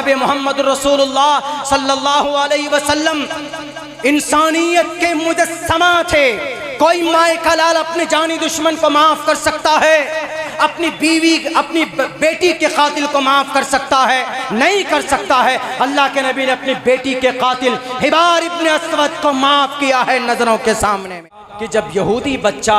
जनाब मोहम्मद रसूलुल्लाह सल्लल्लाहु अलैहि वसल्लम इंसानियत के मुजस्समा थे। कोई माए का लाल अपने जानी दुश्मन को माफ कर सकता है, अपनी बीवी अपनी बेटी के कातिल को माफ कर सकता है? नहीं कर सकता है। अल्लाह के नबी ने अपनी बेटी के कातिल हिबार इब्न अस्वद को माफ किया है नजरों के सामने में। कि जब यहूदी बच्चा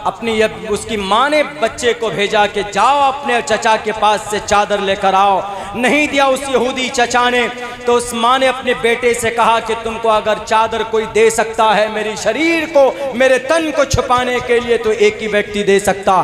अपनी उसकी माँ ने बच्चे को भेजा कि जाओ अपने चचा के पास से चादर लेकर आओ, नहीं दिया उस यहूदी चचा ने, तो उस माँ ने अपने बेटे से कहा कि तुमको अगर चादर कोई दे सकता है मेरे शरीर को, मेरे तन को छुपाने के लिए, तो एक ही व्यक्ति दे सकता,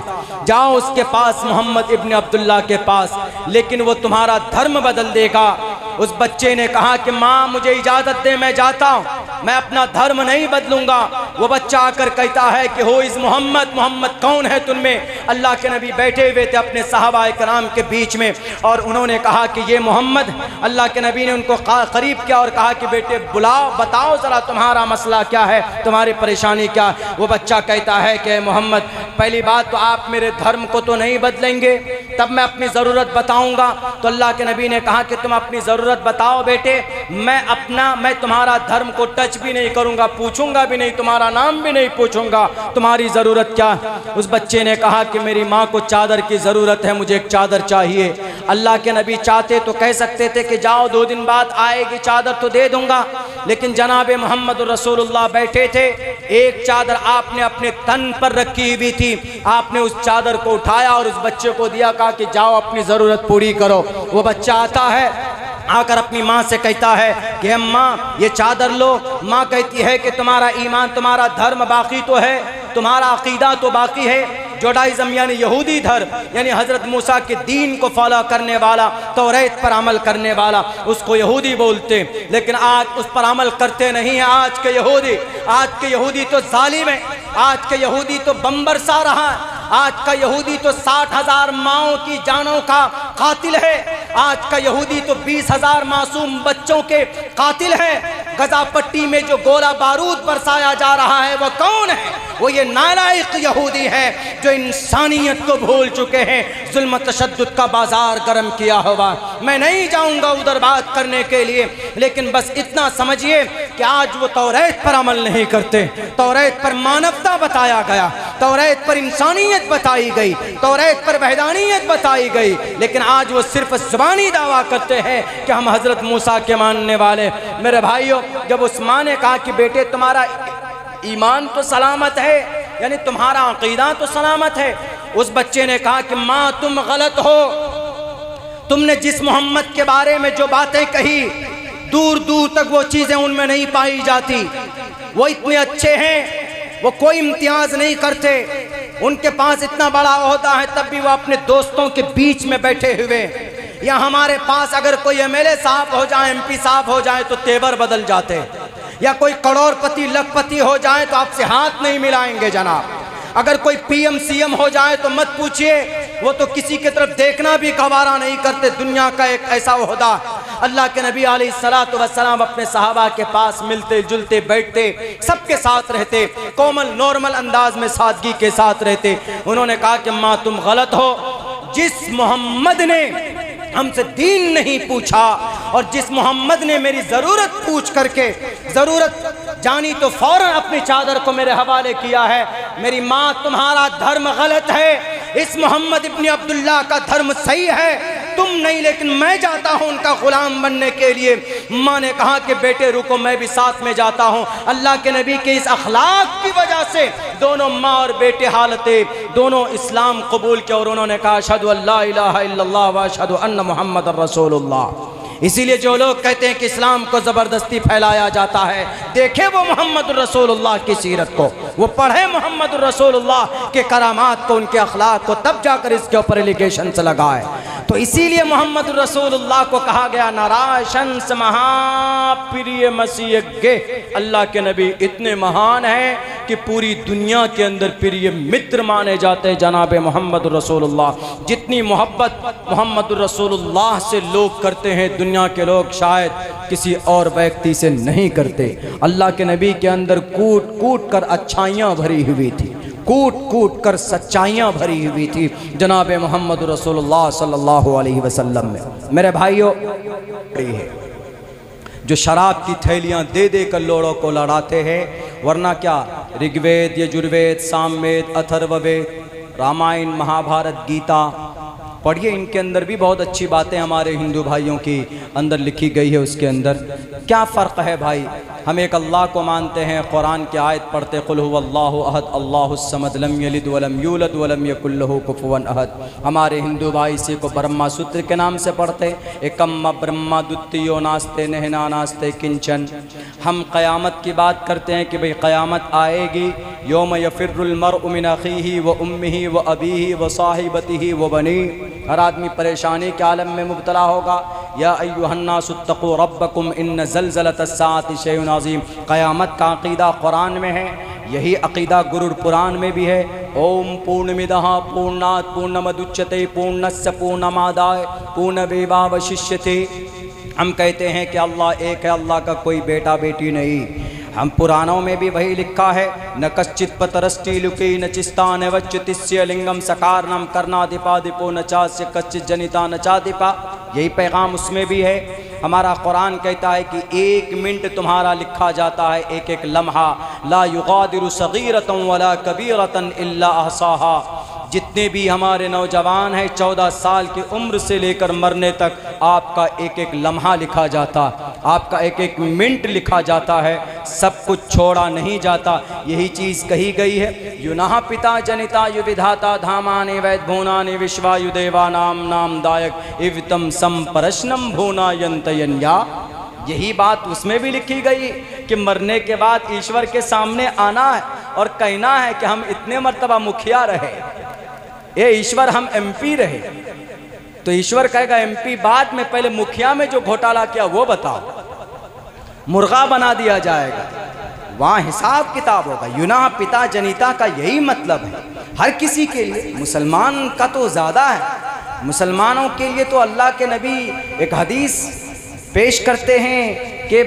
जाओ उसके पास, मोहम्मद इब्न अब्दुल्ला के पास, लेकिन वो तुम्हारा धर्म बदल देगा। उस बच्चे ने कहा कि माँ मुझे इजाज़त दे, मैं जाता हूँ, मैं अपना धर्म नहीं बदलूंगा। वो बच्चा आकर कहता है कि हो इस मोहम्मद, मोहम्मद कौन है तुममें? अल्लाह के नबी बैठे हुए थे अपने सहाबा कराम के बीच में और उन्होंने कहा कि ये मोहम्मद। अल्लाह के नबी ने उनको करीब किया और कहा कि बेटे बुलाओ, बताओ ज़रा तुम्हारा मसला क्या है, तुम्हारी परेशानी क्या? वो बच्चा कहता है कि मोहम्मद पहली बात तो आप मेरे धर्म को तो नहीं बदलेंगे, तब मैं अपनी ज़रूरत बताऊँगा। तो अल्लाह के नबी ने कहा कि तुम अपनी ज़रूरत बताओ बेटे, मैं तुम्हारा धर्म को टच भी नहीं करूँगा, पूछूंगा भी नहीं, तुम्हारा नाम भी नहीं पूछूंगा, तुम्हारी ज़रूरत क्या? उस बच्चे ने कहा कि मेरी माँ को चादर की ज़रूरत है, मुझे एक चादर चाहिए। अल्लाह के नबी चाहते तो कह सकते थे कि जाओ 2 दिन बाद आएगी चादर तो दे दूंगा, लेकिन जनाब मोहम्मद रसूलुल्लाह बैठे थे, एक चादर आपने अपने तन पर रखी हुई थी, आपने उस चादर को उठाया और उस बच्चे को दिया, कहा कि जाओ अपनी ज़रूरत पूरी करो। वो बच्चा आता है, आकर अपनी माँ से कहता है कि अम्मा ये चादर लो। माँ कहती है कि तुम्हारा ईमान, तुम्हारा धर्म बाकी तो है, तुम्हारा अकीदा तो बाकी है। जोडाइज़म यानी यहूदी धर्म, यानी हज़रत मूसा के दीन को फॉलो करने वाला, तौरात पर अमल करने वाला, उसको यहूदी बोलते, लेकिन आज उस पर अमल करते नहीं हैं आज के यहूदी। आज के यहूदी तो जालिम है, आज के यहूदी तो बम बरसा रहा है, आज का यहूदी तो 60,000 माओं की जानों का कातिल है, आज का यहूदी तो 20,000 मासूम बच्चों के कातिल है। गजा पट्टी में जो गोला बारूद बरसाया जा रहा है वो कौन है? वो ये नालायक यहूदी है जो इंसानियत को भूल चुके हैं, जुल्म तशद्दुद का बाजार गर्म किया हुआ। मैं नहीं जाऊंगा उधर बात करने के लिए, लेकिन बस इतना समझिए कि आज वो तौरात पर अमल नहीं करते। तौरात पर मानवता बताया गया, तौरात पर इंसानियत बताई गई, तौरात पर वहदानियत बताई गई, लेकिन आज वो सिर्फ ज़ुबानी दावा करते हैं कि हम हज़रत मूसा के मानने वाले। मेरे भाइयों, जब उस माँ ने कहा कि बेटे तुम्हारा ईमान तो सलामत है, यानी तुम्हारा अकीदा तो सलामत है, उस बच्चे ने कहा कि माँ तुम गलत हो, तुमने जिस मोहम्मद के बारे में जो बातें कही दूर दूर तक वो चीज़ें उनमें नहीं पाई जाती। वो इतने अच्छे हैं, वो कोई इम्तियाज़ नहीं करते, उनके पास इतना बड़ा ओहदा है तब भी वो अपने दोस्तों के बीच में बैठे हुए। या हमारे पास अगर कोई एमएलए साहब हो जाए, एमपी साहब हो जाए तो तेवर बदल जाते, या कोई करोड़पति लखपति हो जाए तो आपसे हाथ नहीं मिलाएंगे जनाब। अगर कोई पीएम सीएम हो जाए तो मत पूछिए, वो तो किसी की तरफ देखना भी गवारा नहीं करते। दुनिया का एक ऐसा ओहदा। अल्लाह के नबी अलैहिस्सलातु वस्सलाम अपने सहाबा के पास मिलते जुलते बैठते, सबके साथ रहते, कोमल नॉर्मल अंदाज में सादगी के साथ रहते। उन्होंने कहा कि माँ तुम गलत हो, जिस मोहम्मद ने हमसे दीन नहीं पूछा और जिस मोहम्मद ने मेरी ज़रूरत पूछ करके ज़रूरत जानी तो फ़ौरन अपनी चादर को मेरे हवाले किया है। मेरी माँ तुम्हारा धर्म गलत है, इस मोहम्मद इब्न अब्दुल्ला का धर्म सही है, तुम नहीं, लेकिन मैं जाता हूँ उनका ग़ुलाम बनने के लिए। माँ ने कहा कि बेटे रुको, मैं भी साथ में जाता हूँ। अल्लाह के नबी के इस अखलाक की वजह से दोनों माँ और बेटे हालते दोनों इस्लाम कबूल किया और उन्होंने कहा अशहदु अल्ला इलाहा इल्लल्लाह व अशहदु अन्ना मुहम्मदर रसूलुल्लाह। इसीलिए जो लोग कहते हैं कि इस्लाम को ज़बरदस्ती फैलाया जाता है, देखे वो मोहम्मद रसूलुल्लाह की सीरत को, वो पढ़े मोहम्मद रसूलुल्लाह के करामात को, उनके अखलाक को, तब जाकर इसके ऊपर एलिगेशन से लगाए। तो इसीलिए मोहम्मद रसूलुल्लाह को कहा गया नाराशंस महाप्रिय मसीह गे। अल्लाह के नबी इतने महान हैं कि पूरी दुनिया के अंदर प्रिय मित्र माने जाते हैं जनाब मोहम्मद रसूलुल्लाह। जितनी मोहब्बत मोहम्मद रसूलुल्लाह से लोग करते हैं, दुनिया के लोग शायद किसी और व्यक्ति से नहीं करते। अल्लाह के नबी के अंदर कूट कूट कर अच्छाइयाँ भरी हुई थी, कूट कूट कर सच्चाइयाँ भरी हुई थी जनाब मोहम्मद रसूलुल्लाह सल्लल्लाहु अलैहि वसल्लम में। मेरे भाइयों, है जो शराब की थैलियाँ दे दे कर लोड़ों को लड़ाते हैं, वरना क्या ऋग्वेद, यजुर्वेद, सामवेद, अथर्ववेद, रामायण, महाभारत, गीता पढ़िए, इनके अंदर भी बहुत अच्छी बातें हमारे हिंदू भाइयों की अंदर लिखी गई है। उसके अंदर क्या फ़र्क है भाई? हम एक अल्लाह को मानते हैं, कुरान की आयत पढ़ते कुल हुवल्लाहु अहद अल्लाहुस समद लम यलिद वलम यूलद वलम यकुल लहू कुफुवन अहद। हमारे हिंदू भाई इसी को ब्रह्मा सूत्र के नाम से पढ़ते, एकम्मा ब्रह्मा द्वितीयो नास्ते नहना नास्ते किंचन। हम क़यामत की बात करते हैं कि भाई क़यामत आएगी, यौम यफ़िर्रुल मर्उ मिन अख़ीही व उम्मिही व अबीही व साहिबतिही व बनी। हर आदमी परेशानी के आलम में मुब्तला होगा। या अय्युहन्नासुत्तक़ू रब्बकुम इन्न ज़ल्ज़लतस्साअति शैउन अज़ीम। क़यामत का अक़ीदा कुरान में है, यही अक़ीदा गुरुड़ पुराण में भी है। ओम पूर्णमिदः पूर्णात् पूर्णमुदच्यते पूर्णस्य पूर्णमादाय पूर्णमेवावशिष्यते। हम कहते हैं कि अल्लाह एक है, अल्लाह का कोई बेटा बेटी नहीं। हम पुराणों में भी वही लिखा है, न कश्चित पतरष्टि लुकी न चिस्तान वच्युतिस्य लिंगम सकारनम कर्णादिपादिपो न चास्य कश्चित जनिता न चादिपा। यही पैगाम उसमें भी है। हमारा कुरान कहता है कि 1 मिनट तुम्हारा लिखा जाता है, एक एक लम्हा। ला युगादिरु सगीरतन वला कबीरतन इल्ला अहसाहा। जितने भी हमारे नौजवान हैं 14 साल की उम्र से लेकर मरने तक आपका एक एक लम्हा लिखा जाता, आपका एक एक मिनट लिखा जाता है, सब कुछ छोड़ा नहीं जाता। यही चीज़ कही गई है, युनः पिता जनिता यु विधाता धामानि वैद भूनानि विश्वायुदेवा नाम नाम दायक इवतम संपरश्नम भूना यंतयन्या। यही बात उसमें भी लिखी गई कि मरने के बाद ईश्वर के सामने आना है और कहना है कि हम इतने मर्तबा मुखिया रहे, ये ईश्वर हम एमपी रहे। तो ईश्वर कहेगा एमपी बाद में, पहले मुखिया में जो घोटाला किया वो बताओ। मुर्गा बना दिया जाएगा, वहाँ हिसाब किताब होगा। युना पिता जनिता का यही मतलब है हर किसी के लिए। मुसलमान का तो ज़्यादा है, मुसलमानों के लिए तो अल्लाह के नबी एक हदीस पेश करते हैं कि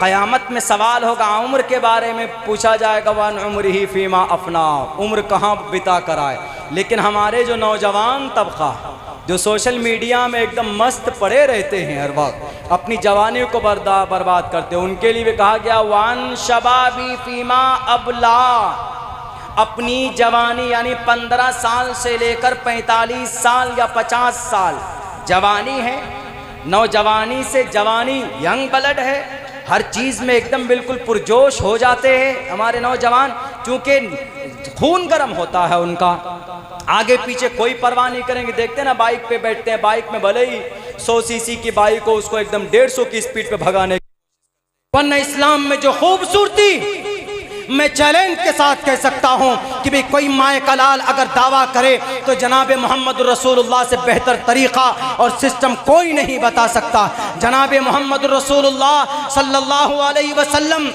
क़यामत में सवाल होगा, उम्र के बारे में पूछा जाएगा, वन उम्र ही फ़ीमा अपना, उम्र कहाँ बिता कर आए। लेकिन हमारे जो नौजवान तबका जो सोशल मीडिया में एकदम मस्त पड़े रहते हैं, हर वक्त अपनी जवानी को बर्बाद करते हैं, उनके लिए भी कहा गया वन शबाबी फ़ीमा अबला। अपनी जवानी यानी 15 साल से लेकर 45 साल या 50 साल जवानी है, नौजवानी से जवानी यंग ब्लड है, हर चीज़ में एकदम बिल्कुल पुरजोश हो जाते हैं हमारे नौजवान, चूँकि खून गर्म होता है उनका, आगे पीछे कोई परवाह नहीं करेंगे। देखते हैं ना, बाइक पे बैठते हैं, बाइक में भले ही 100 सीसी की बाइक हो, उसको एकदम 150 की स्पीड पे भगाने। वरना इस्लाम में जो खूबसूरती, मैं चैलेंज के साथ कह सकता हूं कि भाई कोई माए का लाल अगर दावा करे तो जनाब मोहम्मद रसूलुल्लाह से बेहतर तरीक़ा और सिस्टम कोई नहीं बता सकता। जनाब मोहम्मद रसूलुल्लाह सल्लल्लाहु अलैहि वसल्लम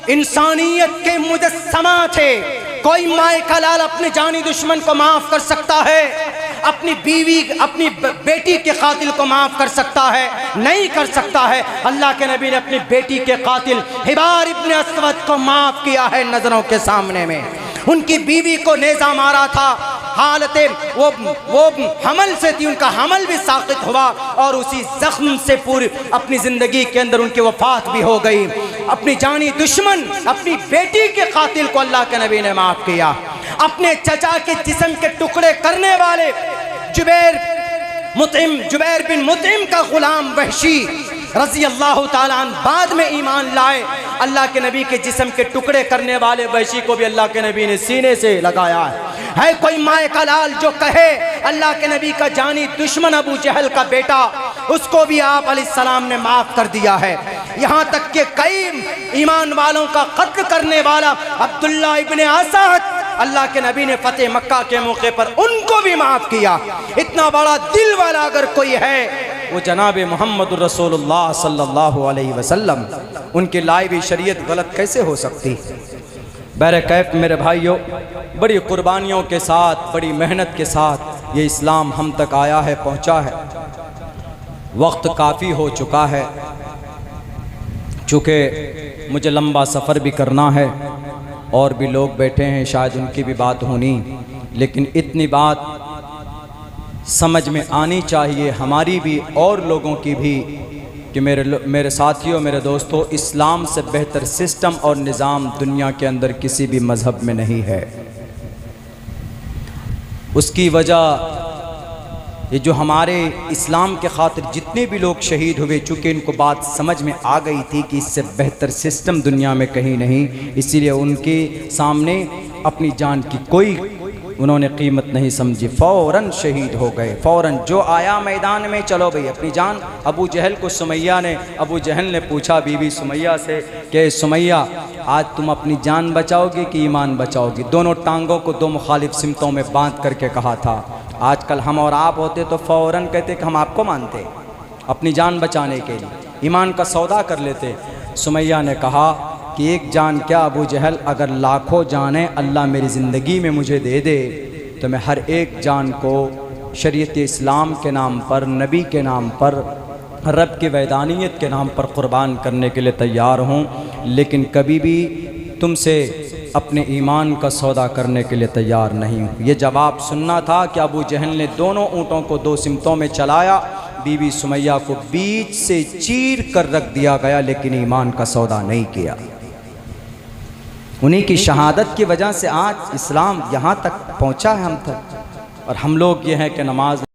इंसानियत के मुजस्समा थे। कोई माए का लाल अपने जानी दुश्मन को माफ़ कर सकता है, अपनी बीवी अपनी बेटी के कातिल को माफ़ कर सकता है? नहीं कर सकता है। अल्लाह के नबी ने अपनी बेटी के कातिल हिबार इब्न अस्वद को माफ़ किया है नज़रों के सामने में। उनकी बीवी को नेज़ा मारा था, हालत वो हमल से थी, उनका हमल भी साक़ित हुआ और उसी ज़ख्म से पूरी अपनी ज़िंदगी के अंदर उनकी वफ़ात भी हो गई। अपनी जानी दुश्मन अपनी बेटी के कातिल को अल्लाह के नबी ने माफ़ किया। अपने चचा के जिस्म के टुकड़े करने वाले जुबैर बिन मुतइम का गुलाम वहशी रज़ी अल्लाह ताला अन्हु बाद में ईमान लाए। अल्लाह के नबी के जिस्म के टुकड़े करने वाले वहशी को भी अल्लाह के नबी ने सीने से लगाया है। कोई माए का लाल जो कहे अल्लाह के नबी का जानी दुश्मन अबू जहल का बेटा, उसको भी आप अलैहिस्सलाम ने माफ़ कर दिया है। यहाँ तक कि कई ईमान वालों का कत्ल करने वाला अब्दुल्ला इब्न असद, अल्लाह के नबी ने फतेह मक्का के मौके पर उनको भी माफ़ किया। इतना बड़ा दिल वाला अगर कोई है वो जनाब मोहम्मद रसूलुल्लाह सल्लल्लाहु अलैहि वसल्लम। उनकी लाई हुई शरीयत गलत कैसे हो सकती? बहरकैफ मेरे भाइयों, बड़ी कुर्बानियों के साथ, बड़ी मेहनत के साथ ये इस्लाम हम तक आया है, पहुँचा है। वक्त काफ़ी हो चुका है, चूँकि मुझे लंबा सफ़र भी करना है। और भी लोग बैठे हैं, शायद उनकी भी बात होनी, लेकिन इतनी बात समझ में आनी चाहिए हमारी भी और लोगों की भी कि मेरे साथियों, मेरे दोस्तों, इस्लाम से बेहतर सिस्टम और निज़ाम दुनिया के अंदर किसी भी मज़हब में नहीं है। उसकी वजह ये जो हमारे इस्लाम के खातिर जितने भी लोग शहीद हुए, चूँकि इनको बात समझ में आ गई थी कि इससे बेहतर सिस्टम दुनिया में कहीं नहीं, इसीलिए उनके सामने अपनी जान की कोई उन्होंने कीमत नहीं समझी, फ़ौरन शहीद हो गए। फ़ौरन जो आया मैदान में, चलो भाई अपनी जान। अबू जहल को अबू जहल ने पूछा बीबी सुमैया से कि सुमैया, आज तुम अपनी जान बचाओगी कि ईमान बचाओगी? दोनों टांगों को दो मुखालिफ सिमतों में बांध करके कहा था। आजकल हम और आप होते तो फ़ौरन कहते कि हम आपको मानते, अपनी जान बचाने के लिए ईमान का सौदा कर लेते। सुमैया ने कहा कि एक जान क्या अबू जहल, अगर लाखों जानें अल्लाह मेरी ज़िंदगी में मुझे दे दे तो मैं हर एक जान को शरीयत इस्लाम के नाम पर, नबी के नाम पर, रब की वैदानियत के नाम पर क़ुरबान करने के लिए तैयार हूँ, लेकिन कभी भी तुमसे अपने ईमान का सौदा करने के लिए तैयार नहीं हूँ। ये जवाब सुनना था कि अबू जहल ने दोनों ऊँटों को दो सिमतों में चलाया, बीबी सुमैया को बीच से चीर कर रख दिया गया, लेकिन ईमान का सौदा नहीं किया। उन्हीं की शहादत की वजह से आज इस्लाम यहाँ तक पहुँचा है हम तक, और हम लोग ये हैं कि नमाज